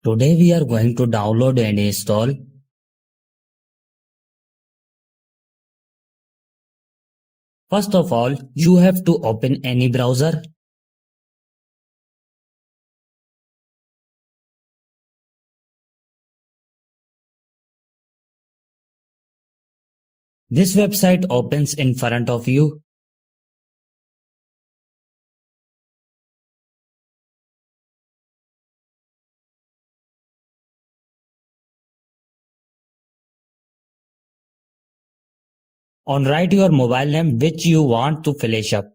Today we are going to download and install. First of all, you have to open any browser. This website opens in front of you. On write your mobile name which you want to flash up.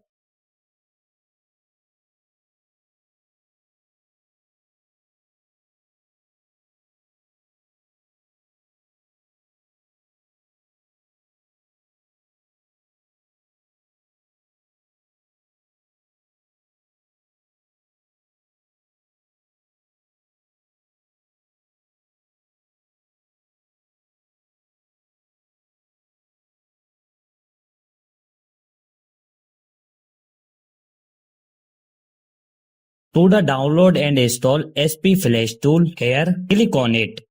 To the download and install SP Flash tool, here click on it.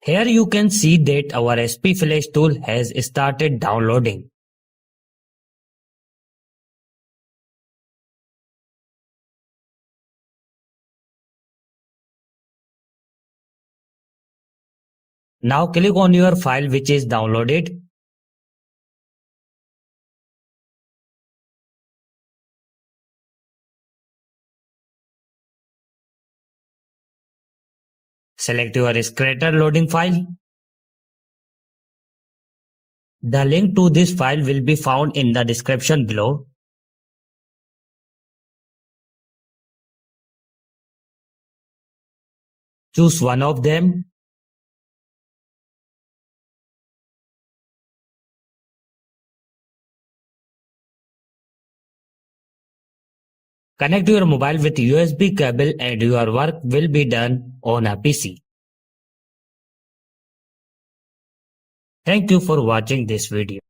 Here you can see that our SP Flash tool has started downloading. Now click on your file which is downloaded. Select your Scratter loading file. The link to this file will be found in the description below. Choose one of them. Connect your mobile with USB cable and your work will be done on a PC. Thank you for watching this video.